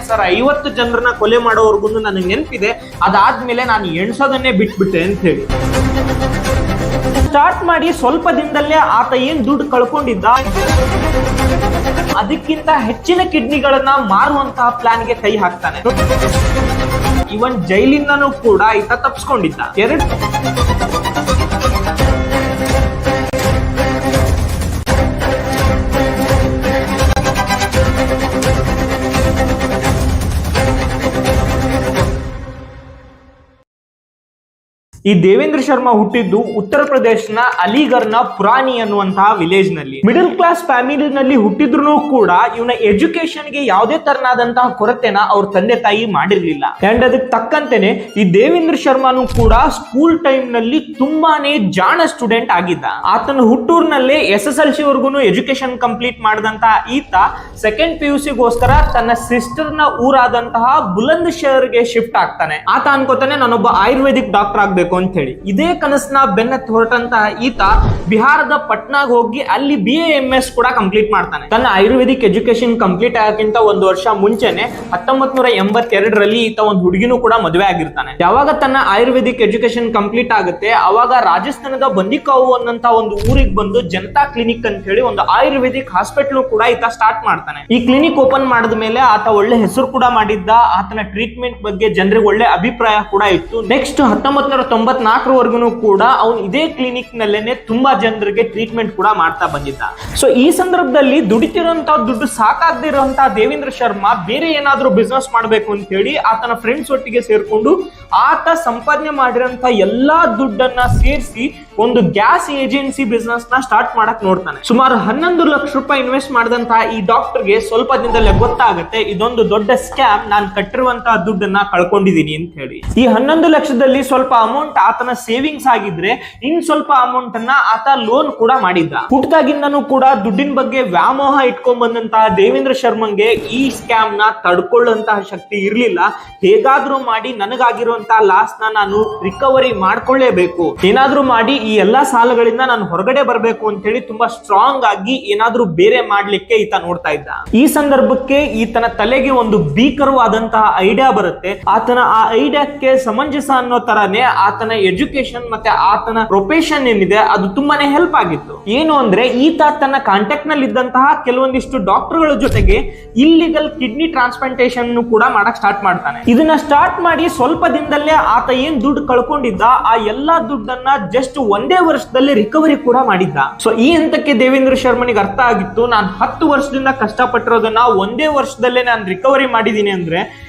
Sir 50 ಜನರನ್ನ ಕೊಲೆ ಮಾಡೋವರೆಗೂ ನನಗೆ ನೆನಪಿದೆ, ಅದಾದ್ಮೇಲೆ ನಾನು ಎಣ್ಸೋದನ್ನೇ ಬಿಟ್ಬಿಟ್ಟೆ ಅಂತ ಹೇಳಿ ಸ್ಟಾರ್ಟ್ ಮಾಡಿ ಸ್ವಲ್ಪ ದಿನದಲ್ಲೇ ಆತ ಏನ್ ದುಡ್ಡು ಕಳ್ಕೊಂಡಿದ್ದ ಅದಕ್ಕಿಂತ ಹೆಚ್ಚಿನ ಕಿಡ್ನಿಗಳನ್ನ ಮಾರುವಂತಹ ಪ್ಲಾನ್ಗೆ ಕೈ ಹಾಕ್ತಾನೆ. ಇವನ್ ಜೈಲಿಂದನೂ ಕೂಡ ಈತ ತಪ್ಪಿಸ್ಕೊಂಡಿದ್ದ. ಈ ದೇವೇಂದ್ರ ಶರ್ಮಾ ಹುಟ್ಟಿದ್ದು ಉತ್ತರ ಪ್ರದೇಶನ ಅಲಿಗರ್ನ ಪುರಾನಿ ಅನ್ನುವಂತಹ ವಿಲೇಜ್ ನಲ್ಲಿ. ಮಿಡಲ್ ಕ್ಲಾಸ್ ಫ್ಯಾಮಿಲಿನಲ್ಲಿ ಹುಟ್ಟಿದ್ರು ಕೂಡ ಇವನ ಎಜುಕೇಶನ್ ಗೆ ಯಾವುದೇ ತರನಾದಂತಹ ಕೊರತೆನ ಅವ್ರ ತಂದೆ ತಾಯಿ ಮಾಡಿರ್ಲಿಲ್ಲ. ಅಂಡ್ ಅದಕ್ಕೆ ತಕ್ಕಂತೆನೆ ಈ ದೇವೇಂದ್ರ ಶರ್ಮಾನು ಕೂಡ ಸ್ಕೂಲ್ ಟೈಮ್ ನಲ್ಲಿ ತುಂಬಾನೇ ಜಾಣ ಸ್ಟೂಡೆಂಟ್ ಆಗಿದ್ದ. ಆತನ ಹುಟ್ಟೂರ್ನಲ್ಲೇ SSLC ವರ್ಗುನು ಎಜುಕೇಶನ್ ಕಂಪ್ಲೀಟ್ ಮಾಡಿದಂತಹ ಈತ ಸೆಕೆಂಡ್ PUC ಗೋಸ್ಕರ ತನ್ನ ಸಿಸ್ಟರ್ ನ ಊರಾದಂತಹ ಬುಲಂದ್ ಶಹರ್ಗೆ ಶಿಫ್ಟ್ ಆಗ್ತಾನೆ. ಆತ ಅನ್ಕೋತಾನೆ ನಾನೊಬ್ಬ ಆಯುರ್ವೇದಿಕ್ ಡಾಕ್ಟರ್ ಆಗ್ಬೇಕು ಅಂತ ಹೇಳಿ. ಇದೇ ಕನಸನ್ನ ಬೆನ್ನತ್ತಿ ಹೊರಟಂತಹ ಈತ ಬಿಹಾರದ ಪಟ್ನಾಗ್ ಹೋಗಿ ಅಲ್ಲಿ BA-MS ಕೂಡ ಕಂಪ್ಲೀಟ್ ಮಾಡ್ತಾನೆ. ತನ್ನ ಆಯುರ್ವೇದಿಕ್ ಎಜುಕೇಶನ್ ಕಂಪ್ಲೀಟ್ ಆಗಕ್ಕಿಂತ ಒಂದು ವರ್ಷ ಮುಂಚೆನೆ 1982ರಲ್ಲಿ ಈತ ಒಂದು ಹುಡುಗಿನೂ ಕೂಡ ಮದುವೆ ಆಗಿರ್ತಾನೆ. ಯಾವಾಗ ತನ್ನ ಆಯುರ್ವೇದಿಕ್ ಎಜುಕೇಶನ್ ಕಂಪ್ಲೀಟ್ ಆಗುತ್ತೆ ಅವಾಗ ರಾಜಸ್ಥಾನದ ಬಂದಿಕಾವು ಅನ್ನಂತ ಒಂದು ಊರಿಗೆ ಬಂದು ಜನತಾ ಕ್ಲಿನಿಕ್ ಅಂತ ಹೇಳಿ ಒಂದು ಆಯುರ್ವೇದಿಕ್ ಹಾಸ್ಪಿಟಲ್ ಕೂಡ ಈತ ಸ್ಟಾರ್ಟ್ ಮಾಡ್ತಾನೆ. ಈ ಕ್ಲಿನಿಕ್ ಓಪನ್ ಮಾಡಿದ ಮೇಲೆ ಆತ ಒಳ್ಳೆ ಹೆಸರು ಕೂಡ ಮಾಡಿದ್ದ. ಆತನ ಟ್ರೀಟ್ಮೆಂಟ್ ಬಗ್ಗೆ ಜನರಿಗೆ ಒಳ್ಳೆ ಅಭಿಪ್ರಾಯ ಕೂಡ ಇತ್ತು. ನೆಕ್ಸ್ಟ್ 1994ವರೆಗೂ ಕೂಡ ಅವನು ಇದೇ ಕ್ಲಿನಿಕ್ ನಲ್ಲೇನೆ ತುಂಬಾ ಜನರಿಗೆ ಟ್ರೀಟ್ಮೆಂಟ್ ಕೂಡ ಮಾಡ್ತಾ ಬಂದಿದ್ದ. ಸೊ ಈ ಸಂದರ್ಭದಲ್ಲಿ ದುಡಿತಿರುವಂತಹ ದುಡ್ಡು ಸಾಕಾಗದಿರುವಂತಹ ದೇವೇಂದ್ರ ಶರ್ಮಾ ಬೇರೆ ಏನಾದ್ರೂ ಬಿಸ್ನೆಸ್ ಮಾಡಬೇಕು ಅಂತ ಹೇಳಿ ಆತನ ಫ್ರೆಂಡ್ಸ್ ಒಟ್ಟಿಗೆ ಸೇರ್ಕೊಂಡು ಆತ ಸಂಪಾದನೆ ಮಾಡಿರೋಂತ ಎಲ್ಲಾ ದುಡ್ಡನ್ನ ಸೇರಿಸಿ ಒಂದು ಗ್ಯಾಸ್ ಏಜೆನ್ಸಿ ಬಿಸ್ನೆಸ್ ನ ಸ್ಟಾರ್ಟ್ ಮಾಡಕ್ ನೋಡ್ತಾನೆ. ಸುಮಾರು 11 ಲಕ್ಷ ರೂಪಾಯಿ ಇನ್ವೆಸ್ಟ್ ಮಾಡಿದಂತಹ ಈ ಡಾಕ್ಟರ್ಗೆ ಸ್ವಲ್ಪ ದಿನದಲ್ಲೇ ಗೊತ್ತಾಗುತ್ತೆ ಇದೊಂದು ದೊಡ್ಡ ಸ್ಕ್ಯಾಮ್, ನಾನು ಕಟ್ಟಿರುವಂತಹ ದುಡ್ಡನ್ನ ಕಳ್ಕೊಂಡಿದೀನಿ ಅಂತ ಹೇಳಿ. ಈ 11 ಲಕ್ಷದಲ್ಲಿ ಸ್ವಲ್ಪ ಅಮೌಂಟ್ ಆತನ ಸೇವಿಂಗ್ಸ್ ಆಗಿದ್ರೆ ಇನ್ ಸ್ವಲ್ಪ ಅಮೌಂಟ್ ಅನ್ನ ಆತ ಲೋನ್ ಕೂಡ ಮಾಡಿದ್ದ. ಹುಟ್ಟದಾಗಿಂದನೂ ಕೂಡ ದುಡ್ಡಿನ ಬಗ್ಗೆ ವ್ಯಾಮೋಹ ಇಟ್ಕೊಂಡ್ ಬಂದಂತಹ ದೇವೇಂದ್ರ ಶರ್ಮಂಗೆ ಈ ಸ್ಕ್ಯಾಮ್ ನ ತಡ್ಕೊಳ್ಳುವಂತಹ ಶಕ್ತಿ ಇರ್ಲಿಲ್ಲ. ಹೇಗಾದ್ರೂ ಮಾಡಿ ನನಗಾಗಿರುವಂತಹ ಲಾಸ್ ನ ನಾನು ರಿಕವರಿ ಮಾಡ್ಕೊಳ್ಳೇಬೇಕು, ಏನಾದ್ರೂ ಮಾಡಿ ಈ ಎಲ್ಲಾ ಸಾಲಗಳಿಂದ ನಾನು ಹೊರಗಡೆ ಬರಬೇಕು ಅಂತ ಹೇಳಿ ತುಂಬಾ ಸ್ಟ್ರಾಂಗ್ ಆಗಿ ಏನಾದ್ರೂ ಬೇರೆ ಮಾಡ್ಲಿಕ್ಕೆ ಈತ ನೋಡ್ತಾ ಇದ್ದ. ಈ ಸಂದರ್ಭಕ್ಕೆ ಈತನ ತಲೆಗೆ ಒಂದು ಭೀಕರವಾದಂತಹ ಐಡಿಯಾ ಬರುತ್ತೆ. ಆತನ ಆ ಐಡಿಯಾಕ್ಕೆ ಸಮಂಜಸ ಅನ್ನೋ ತರಾನೇ ಆತನ ಎಜುಕೇಶನ್ ಮತ್ತೆ ಆತನ ಪ್ರೊಫೆಷನ್ ಏನಿದೆ ಅದು ತುಂಬಾನೇ ಹೆಲ್ಪ್ ಆಗಿತ್ತು. ಏನು ಅಂದ್ರೆ ಈತ ತನ್ನ ಕಾಂಟ್ಯಾಕ್ಟ್ ನಲ್ಲಿ ಇದ್ದಂತಹ ಕೆಲವೊಂದಿಷ್ಟು ಡಾಕ್ಟರ್ಗಳ ಜೊತೆಗೆ ಇಲ್ಲಿಗಲ್ ಕಿಡ್ನಿ ಟ್ರಾನ್ಸ್ಪ್ಲಾಂಟೇಶನ್ ಕೂಡ ಮಾಡಕ್ ಸ್ಟಾರ್ಟ್ ಮಾಡ್ತಾನೆ. ಇದನ್ನ ಸ್ಟಾರ್ಟ್ ಮಾಡಿ ಸ್ವಲ್ಪ ದಿನದಲ್ಲೇ ಆತ ಏನ್ ದುಡ್ಡು ಕಳ್ಕೊಂಡಿದ್ದ ಆ ಎಲ್ಲಾ ದುಡ್ಡನ್ನ ಜಸ್ಟ್ ಒಂದೇ ವರ್ಷದಲ್ಲಿ ರಿಕವರಿ ಕೂಡ ಮಾಡಿದ್ದ. ಸೊ ಈ ಹಂತಕ್ಕೆ ದೇವೇಂದ್ರ ಶರ್ಮನಿಗೆ ಅರ್ಥ ಆಗಿತ್ತು, ನಾನು 10 ವರ್ಷದಿಂದ ಕಷ್ಟಪಟ್ಟಿರೋದನ್ನ ಒಂದೇ ವರ್ಷದಲ್ಲೇ ನಾನು ರಿಕವರಿ ಮಾಡಿದೀನಿ ಅಂದ್ರೆ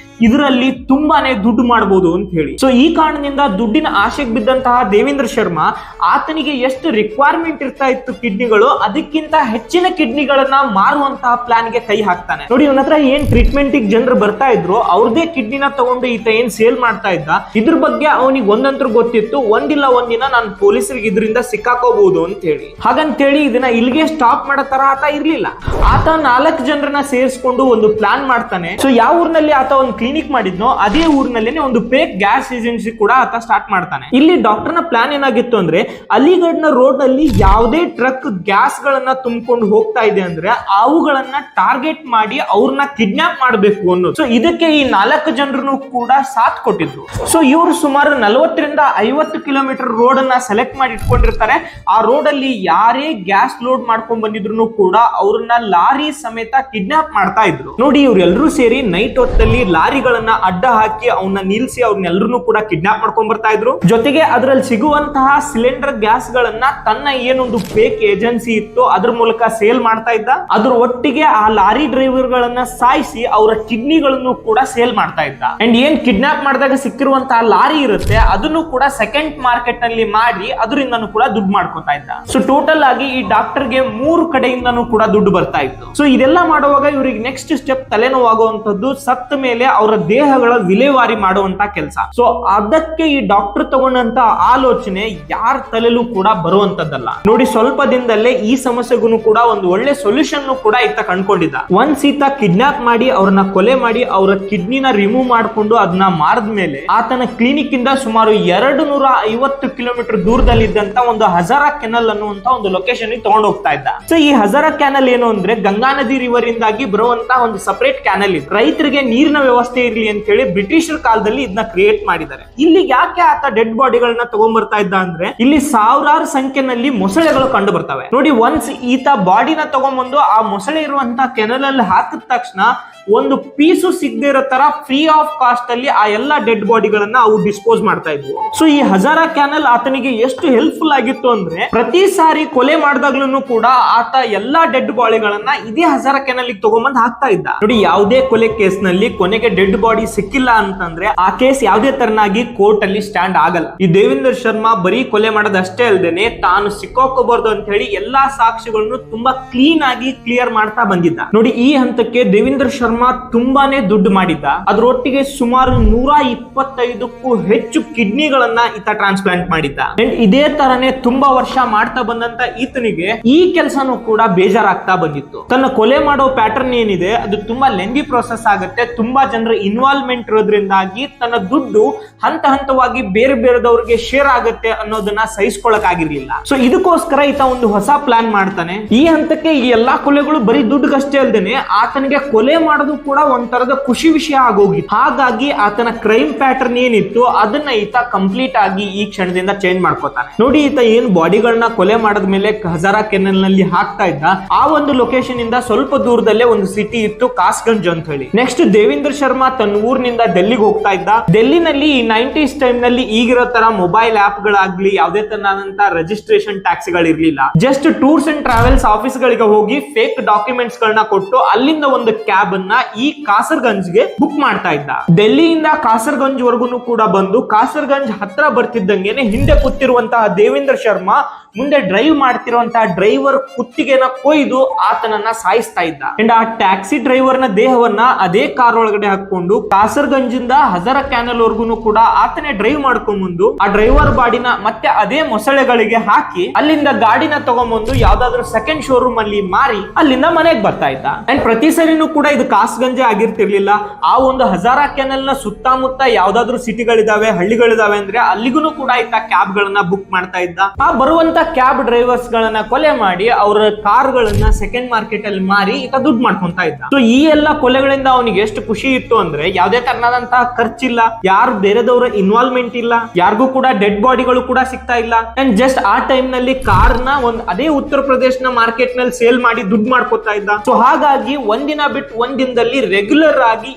ಇದರಲ್ಲಿ ತುಂಬಾನೇ ದುಡ್ಡು ಮಾಡಬಹುದು ಅಂತ ಹೇಳಿ. ಸೊ ಈ ಕಾರಣದಿಂದ ದುಡ್ಡಿನ ಆಶೆಗೆ ಬಿದ್ದಂತಹ ದೇವೇಂದ್ರ ಶರ್ಮಾ ಆತನಿಗೆ ಎಷ್ಟು ರಿಕ್ವೈರ್ಮೆಂಟ್ ಇರ್ತಾ ಇತ್ತು ಕಿಡ್ನಿಗಳು ಅದಕ್ಕಿಂತ ಹೆಚ್ಚಿನ ಕಿಡ್ನಿಗಳನ್ನ ಮಾರುವಂತಹ ಪ್ಲಾನ್ ಗೆ ಕೈ ಹಾಕ್ತಾನೆ. ನೋಡಿ ಇವನ ಹತ್ರ ಏನ್ ಟ್ರೀಟ್ಮೆಂಟ್ ಜನರು ಬರ್ತಾ ಇದ್ರು ಅವ್ರದೇ ಕಿಡ್ನಿನ ತಗೊಂಡು ಈತ ಏನ್ ಸೇಲ್ ಮಾಡ್ತಾ ಇದ್ದ ಇದ್ರ ಬಗ್ಗೆ ಅವನಿಗೆ ಒಂದಂತೂ ಗೊತ್ತಿತ್ತು, ಒಂದಿಲ್ಲ ಒಂದಿನ ನಾನು ಪೊಲೀಸರಿಗೆ ಇದರಿಂದ ಸಿಕ್ಕಾಕೋಬಹುದು ಅಂತ ಹೇಳಿ. ಹಾಗಂತೇಳಿ ಇದನ್ನ ಇಲ್ಲಿಗೆ ಸ್ಟಾಪ್ ಮಾಡೋ ತರ ಆತ ಇರ್ಲಿಲ್ಲ. ಆತ 4 ಜನರನ್ನ ಸೇರಿಸ್ಕೊಂಡು ಒಂದು ಪ್ಲಾನ್ ಮಾಡ್ತಾನೆ. ಸೊ ಯಾವ ಊರಿನಲ್ಲಿ ಆತ ಒಂದು ಕ್ಲಿನಿಕ್ ಮಾಡಿದ್ನೋ ಅದೇ ಊರಿನಲ್ಲೇನೆ ಒಂದು ಫೇಕ್ ಗ್ಯಾಸ್ ಏಜೆನ್ಸಿ ಕೂಡ ಆತ ಸ್ಟಾರ್ಟ್ ಮಾಡ್ತಾನೆ. ಇಲ್ಲಿ ಡಾಕ್ಟರ್ನ ಪ್ಲಾನ್ ಏನಾಗಿತ್ತು ಅಂದ್ರೆ ಅಲಿಗಢ್ನ ರೋಡ್ ಅಲ್ಲಿ ಯಾವುದೇ ಟ್ರಕ್ ಗ್ಯಾಸ್ ಗಳನ್ನ ತುಂಬಿಕೊಂಡು ಹೋಗ್ತಾ ಇದೆ ಅಂದ್ರೆ ಅವುಗಳನ್ನ ಟಾರ್ಗೆಟ್ ಮಾಡಿ ಅವ್ರನ್ನ ಕಿಡ್ನಾಪ್ ಮಾಡಬೇಕು ಅನ್ನೋದು. ಸೊ ಇದಕ್ಕೆ ಈ 4 ಜನರು ಕೂಡ ಸಾಥ್ ಕೊಟ್ಟಿದ್ರು. ಸೊ ಇವರು ಸುಮಾರು 40 ರಿಂದ 50 ಕಿಲೋಮೀಟರ್ ರೋಡ್ ಅನ್ನ ಸೆಲೆಕ್ಟ್ ಮಾಡಿ ಇಟ್ಕೊಂಡಿರ್ತಾರೆ. ಆ ರೋಡ್ ಅಲ್ಲಿ ಯಾರೇ ಗ್ಯಾಸ್ ಲೋಡ್ ಮಾಡ್ಕೊಂಡ್ ಬಂದಿದ್ರು ಕೂಡ ಅವ್ರನ್ನ ಲಾರಿ ಸಮೇತ ಕಿಡ್ನಾಪ್ ಮಾಡ್ತಾ ಇದ್ರು. ನೋಡಿ ಇವ್ರೆಲ್ಲರೂ ಸೇರಿ ನೈಟ್ ಹೊತ್ತಲ್ಲಿ ಲಾರಿ ಅಡ್ಡ ಹಾಕಿ ಅವನ್ನ ನಿಲ್ಸಿ ಅವ್ರನ್ನೆಲ್ಲರೂ ಕೂಡ ಕಿಡ್ನಾಪ್ ಮಾಡ್ಕೊಂಡ್ ಬರ್ತಾ ಇದ್ರು. ಜೊತೆಗೆ ಅದರಲ್ಲಿ ಸಿಗುವಂತಹ ಸಿಲಿಂಡರ್ ಗ್ಯಾಸ್ ಗಳನ್ನ ತನ್ನ ಏನೊಂದು ಫೇಕ್ ಏಜೆನ್ಸಿ ಇತ್ತು ಅದ್ರ ಮೂಲಕ ಸೇಲ್ ಮಾಡ್ತಾ ಇದ್ದ. ಅದ್ರ ಒಟ್ಟಿಗೆ ಆ ಲಾರಿ ಡ್ರೈವರ್ ಗಳನ್ನ ಸಾಯಿಸಿ ಅವರ ಕಿಡ್ನಿಗಳನ್ನು ಕೂಡ ಸೇಲ್ ಮಾಡ್ತಾ ಇದ್ದ. ಅಂಡ್ ಏನ್ ಕಿಡ್ನಾಪ್ ಮಾಡಿದಾಗ ಸಿಕ್ಕಿರುವಂತಹ ಲಾರಿ ಇರುತ್ತೆ ಅದನ್ನು ಕೂಡ ಸೆಕೆಂಡ್ ಮಾರ್ಕೆಟ್ ನಲ್ಲಿ ಮಾಡಿ ಅದರಿಂದನೂ ಕೂಡ ದುಡ್ಡು ಮಾಡ್ಕೊತಾ ಇದ್ದ. ಸೊ ಟೋಟಲ್ ಆಗಿ ಈ ಡಾಕ್ಟರ್ಗೆ 3 ಕಡೆಯಿಂದನೂ ಕೂಡ ದುಡ್ಡು ಬರ್ತಾ ಇತ್ತು. ಸೊ ಇದೆಲ್ಲ ಮಾಡುವಾಗ ಇವ್ರಿಗೆ ನೆಕ್ಸ್ಟ್ ಸ್ಟೆಪ್ ತಲೆನೋವಾಗುವಂತದ್ದು, ಸತ್ತ ಮೇಲೆ ಅವ್ರ ಅವರ ದೇಹಗಳ ವಿಲೇವಾರಿ ಮಾಡುವಂತ ಕೆಲಸ. ಸೊ ಅದಕ್ಕೆ ಈ ಡಾಕ್ಟರ್ ತಗೊಂಡಂತ ಆಲೋಚನೆ ಯಾರ ತಲೆಲೂ ಕೂಡ ಬರುವಂತದ್ದಲ್ಲ. ನೋಡಿ, ಸ್ವಲ್ಪ ದಿನದಲ್ಲೇ ಈ ಸಮಸ್ಯೆಗೂ ಕೂಡ ಒಂದು ಒಳ್ಳೆ ಸೊಲ್ಯೂಷನ್ ಕೂಡ ಈತ ಕಂಡುಕೊಂಡಿದ್ದ. ಒನ್ಸ್ ಈತ ಕಿಡ್ನಾಪ್ ಮಾಡಿ ಅವ್ರನ್ನ ಕೊಲೆ ಮಾಡಿ ಅವರ ಕಿಡ್ನಿನ ರಿಮೂವ್ ಮಾಡಿಕೊಂಡು ಅದನ್ನ ಮಾರಿದ್ಮೇಲೆ ಆತನ ಕ್ಲಿನಿಕ್ ಇಂದ ಸುಮಾರು 250 ಕಿಲೋಮೀಟರ್ ದೂರದಲ್ಲಿದ್ದಂತ ಒಂದು ಹಜಾರಾ ಕೆನಲ್ ಅನ್ನುವಂತ ಒಂದು ಲೊಕೇಶನ್ ತಗೊಂಡು ಹೋಗ್ತಾ ಇದ್ದ. ಸೊ ಈ ಹಜಾರಾ ಕ್ಯಾನಲ್ ಏನು ಅಂದ್ರೆ ಗಂಗಾ ನದಿ ರಿವರ್ ಇಂದಾಗಿ ಬರುವಂತ ಒಂದು ಸಪರೇಟ್ ಕ್ಯಾನಲ್ ಇದೆ. ರೈತರಿಗೆ ನೀರಿನ ವ್ಯವಸ್ಥೆ ಇರಲಿ ಅಂತ ಹೇಳಿ ಬ್ರಿಟಿಷರ ಕಾಲದಲ್ಲಿ ಇದನ್ನ ಕ್ರಿಯೇಟ್ ಮಾಡಿದ್ದಾರೆ. ಇಲ್ಲಿ ಯಾಕೆ ಆತ ಡೆಡ್ ಬಾಡಿಗಳನ್ನ ತಗೊಂಡ್ಬರ್ತಾ ಇದ್ದ ಅಂದ್ರೆ ಇಲ್ಲಿ ಸಾವಿರಾರು ಸಂಖ್ಯೆನಲ್ಲಿ ಮೊಸಳೆಗಳು ಕಂಡು ಬರ್ತವೆ. ನೋಡಿ, ಒನ್ಸ್ ಈತ ಬಾಡಿನ ತಗೊಂಡ್ಬಂದು ಆ ಮೊಸಳೆ ಇರುವಂತ ಕೆನಲ್ ಅಲ್ಲಿ ಹಾಕಿದ ತಕ್ಷಣ ಒಂದು ಪೀಸು ಸಿಗದೆ ಇರೋ ತರ ಫ್ರೀ ಆಫ್ ಕಾಸ್ಟ್ ಅಲ್ಲಿ ಆ ಎಲ್ಲಾ ಡೆಡ್ ಬಾಡಿಗಳನ್ನ ಅವು ಡಿಸ್ಪೋಸ್ ಮಾಡ್ತಾ ಇದ್ವು. ಸೊ ಈ ಹಜಾರಾ ಕ್ಯಾನಲ್ ಆತನಿಗೆ ಎಷ್ಟು ಹೆಲ್ಪ್ಫುಲ್ ಆಗಿತ್ತು ಅಂದ್ರೆ ಪ್ರತಿ ಸಾರಿ ಕೊಲೆ ಮಾಡಿದಾಗ್ಲೂ ಕೂಡ ಆತ ಎಲ್ಲಾ ಡೆಡ್ ಬಾಡಿಗಳನ್ನ ಇದೇ ಹಜಾರಾ ಕ್ಯಾನಲ್ ತಗೊಂಬಂದ್ ಹಾಕ್ತಾ ಇದ್ದ. ನೋಡಿ, ಯಾವುದೇ ಕೊಲೆ ಕೇಸ್ ನಲ್ಲಿ ಕೊನೆಗೆ ಡೆಡ್ ಬಾಡಿ ಸಿಕ್ಕಿಲ್ಲ ಅಂತಂದ್ರೆ ಆ ಕೇಸ್ ಯಾವುದೇ ತರನಾಗಿ ಕೋರ್ಟ್ ಅಲ್ಲಿ ಸ್ಟ್ಯಾಂಡ್ ಆಗಲ್ಲ. ಈ ದೇವೇಂದ್ರ ಶರ್ಮಾ ಬರೀ ಕೊಲೆ ಮಾಡೋದಷ್ಟೇ ಅಲ್ದೇನೆ ತಾನು ಸಿಕ್ಕಾಕೋಬಾರ್ದು ಅಂತ ಹೇಳಿ ಎಲ್ಲಾ ಸಾಕ್ಷಿಗಳನ್ನು ತುಂಬಾ ಕ್ಲೀನ್ ಆಗಿ ಕ್ಲಿಯರ್ ಮಾಡ್ತಾ ಬಂದಿದ್ದ. ನೋಡಿ, ಈ ಹಂತಕ್ಕೆ ದೇವೇಂದ್ರ ಶರ್ಮಾ ತುಂಬಾನೇ ದುಡ್ಡು ಮಾಡಿದ್ದ. ಅದರೊಟ್ಟಿಗೆ ಸುಮಾರು 125ಕ್ಕೂ ಹೆಚ್ಚು ಕಿಡ್ನಿಗಳನ್ನ ಈತ ಟ್ರಾನ್ಸ್ಪ್ಲಾಂಟ್ ಮಾಡಿದ್ದ. ಇದೇ ತರನೇ ತುಂಬಾ ವರ್ಷ ಮಾಡ್ತಾ ಬಂದಂತ ಈತನಿಗೆ ಈ ಕೆಲಸನೂ ಕೂಡ ಬೇಜಾರಾಗ್ತಾ ಬಂದಿತ್ತು. ತನ್ನ ಕೊಲೆ ಮಾಡೋ ಪ್ಯಾಟರ್ನ್ ಏನಿದೆ ಅದು ತುಂಬಾ ಲೆಂದಿ ಪ್ರೋಸೆಸ್ ಆಗುತ್ತೆ. ತುಂಬಾ ಜನರ ಇನ್ವಾಲ್ವ್ಮೆಂಟ್ ಇರೋದ್ರಿಂದಾಗಿ ತನ್ನ ದುಡ್ಡು ಹಂತ ಹಂತವಾಗಿ ಬೇರೆ ಬೇರೆದವ್ರಿಗೆ ಶೇರ್ ಆಗುತ್ತೆ ಅನ್ನೋದನ್ನ ಸಹಿಸ್ಕೊಳಕ್ ಆಗಿರ್ಲಿಲ್ಲ. ಸೊ ಇದಕ್ಕೋಸ್ಕರ ಈತ ಒಂದು ಹೊಸ ಪ್ಲಾನ್ ಮಾಡ್ತಾನೆ. ಈ ಹಂತಕ್ಕೆ ಈ ಎಲ್ಲಾ ಕೊಲೆಗಳು ಬರೀ ದುಡ್ಡುಗಷ್ಟೇ ಅಲ್ದೇನೆ ಆತನಿಗೆ ಕೊಲೆ ಮಾಡೋದು ಕೂಡ ಒಂಥರದ ಖುಷಿ ವಿಷಯ ಆಗೋಗಿತ್ತು. ಹಾಗಾಗಿ ಆತನ ಕ್ರೈಮ್ ಪ್ಯಾಟರ್ನ್ ಏನಿತ್ತು ಅದನ್ನ ಈತ ಕಂಪ್ಲೀಟ್ ಆಗಿ ಈ ಕ್ಷಣದಿಂದ ಚೇಂಜ್ ಮಾಡ್ಕೋತಾನೆ. ನೋಡಿ, ಈತ ಏನ್ ಬಾಡಿಗಳನ್ನ ಕೊಲೆ ಮಾಡಿದ್ಮೇಲೆ ಹಜಾರಾ ಕೆನಲ್ ನಲ್ಲಿ ಹಾಕ್ತಾ ಇದ್ದ ಆ ಒಂದು ಲೊಕೇಶನ್ ಇಂದ ಸ್ವಲ್ಪ ದೂರದಲ್ಲೇ ಒಂದು ಸಿಟಿ ಇತ್ತು, ಕಾಸ್ಗಂಜ್ ಅಂತ ಹೇಳಿ. ನೆಕ್ಸ್ಟ್ ದೇವೇಂದ್ರ ಶರ್ಮಾ ತನ್ನ ಊರಿನಿಂದ ಡೆಲ್ಲಿಗೆ ಹೋಗ್ತಾ ಇದ್ದ. ಡೆಲ್ಲಿನಲ್ಲಿ ಈ 90s ಟೈಮ್ ನಲ್ಲಿ ಈಗಿರೋ ತರ ಮೊಬೈಲ್ ಆಪ್ ಗಳಾಗ್ಲಿ ಯಾವುದೇ ತರನಾದಂತ ರಿಜಿಸ್ಟ್ರೇಷನ್ ಟ್ಯಾಕ್ಸ್ ಗಳಿರ್ಲಿಲ್ಲ. Just tours and travels office ಗಳಿಗೆ ಹೋಗಿ ಫೇಕ್ ಡಾಕ್ಯುಮೆಂಟ್ಸ್ ಗಳನ್ನ ಕೊಟ್ಟು ಅಲ್ಲಿಂದ ಒಂದು ಕ್ಯಾಬ್ ಅನ್ನ ಈ ಕಾಸರ್ಗಂಜ್ಗೆ ಬುಕ್ ಮಾಡ್ತಾ ಇದ್ದ. ಡೆಲ್ಲಿಯಿಂದ ಕಾಸರ್ಗಂಜ್ ವರ್ಗು ಕೂಡ ಬಂದು ಕಾಸರ್ಗಂಜ್ ಹತ್ರ ಬರ್ತಿದ್ದಂಗೆನೆ ಹಿಂದೆ ಕೂತಿರುವಂತಹ ದೇವೇಂದ್ರ ಶರ್ಮಾ ಮುಂದೆ ಡ್ರೈವ್ ಮಾಡ್ತಿರುವಂತಹ ಡ್ರೈವರ್ ಕುತ್ತಿಗೆನ ಕೊಯ್ದು ಆತನನ್ನ ಸಾಯಿಸ್ತಾ ಇದ್ದ. ಅಂಡ್ ಆ ಟ್ಯಾಕ್ಸಿ ಡ್ರೈವರ್ ನ ದೇಹವನ್ನ ಅದೇ ಕಾರ್ ಒಳಗಡೆ ಹಾಕೊಂಡು ಕಾಸರ್ಗಂಜ್ ಇಂದ ಹಜಾರಾ ಕ್ಯಾನಲ್ ವರ್ಗು ಕೂಡ ಆತನೇ ಡ್ರೈವ್ ಮಾಡ್ಕೊಂಡ್ ಬಂದು ಆ ಡ್ರೈವರ್ ಬಾಡಿನ ಮತ್ತೆ ಅದೇ ಮೊಸಳೆಗಳಿಗೆ ಹಾಕಿ ಅಲ್ಲಿಂದ ಗಾಡಿನ ತಗೊಂಡ್ಬಂದು ಯಾವ್ದಾದ್ರು ಸೆಕೆಂಡ್ ಶೋರೂಮ್ ಅಲ್ಲಿ ಮಾರಿ ಅಲ್ಲಿಂದ ಮನೆಗೆ ಬರ್ತಾ ಇದ್ದ. ಅಂಡ್ ಪ್ರತಿ ಸರಿನೂ ಕೂಡ ಇದು ಕಾಸ್ಗಂಜೆ ಆಗಿರ್ತಿರ್ಲಿಲ್ಲ. ಆ ಒಂದು ಹಜಾರಾ ಕೆನಲ್ ನ ಸುತ್ತಮುತ್ತ ಯಾವ್ದಾದ್ರು ಸಿಟಿಗಳಿದಾವೆ, ಹಳ್ಳಿಗಳಿದಾವೆ ಅಂದ್ರೆ ಅಲ್ಲಿಗೂ ಕೂಡ ಈತ ಕ್ಯಾಬ್ ಗಳನ್ನ ಬುಕ್ ಮಾಡ್ತಾ ಇದ್ದ. ಆ ಬರುವಂತ ಕ್ಯಾಬ್ ಡ್ರೈವರ್ಸ್ ಗಳನ್ನ ಕೊಲೆ ಮಾಡಿ ಅವರ ಕಾರ್ ಗಳನ್ನ ಸೆಕೆಂಡ್ ಮಾರ್ಕೆಟ್ ಅಲ್ಲಿ ಮಾರಿ ಈತ ದುಡ್ಡು ಮಾಡ್ಕೊಂತ ಇದ್ದ. ಸೊ ಈ ಎಲ್ಲಾ ಕೊಲೆಗಳಿಂದ ಅವನಿಗೆ ಎಷ್ಟು ಖುಷಿ ಇತ್ತು ಅಂದ್ರೆ ಯಾವುದೇ ತರನಾದಂತಹ ಖರ್ಚಿಲ್ಲ, ಯಾರು ಬೇರೆದವರ ಇನ್ವಾಲ್ವ್ಮೆಂಟ್ ಇಲ್ಲ, ಯಾರಿಗೂ ಕೂಡ ಡೆಡ್ ಬಾಡಿಗಳು ಕೂಡ ಸಿಗ್ತಾ ಇಲ್ಲ. ಅಂಡ್ ಜಸ್ಟ್ ಆ ಟೈಮ್ ನಲ್ಲಿ ಕಾರ್ ನ ಅದೇ ಉತ್ತರ ಪ್ರದೇಶನ ಮಾರ್ಕೆಟ್ ನಲ್ಲಿ ಸೇಲ್ ಮಾಡಿ ದುಡ್ಡು ಮಾಡ್ಕೊತಾ ಇದ್ದ. ಸೊ ಹಾಗಾಗಿ ಒಂದಿನ ಬಿಟ್ಟು ಒಂದಿನದಲ್ಲಿ ರೆಗ್ಯುಲರ್ ಆಗಿ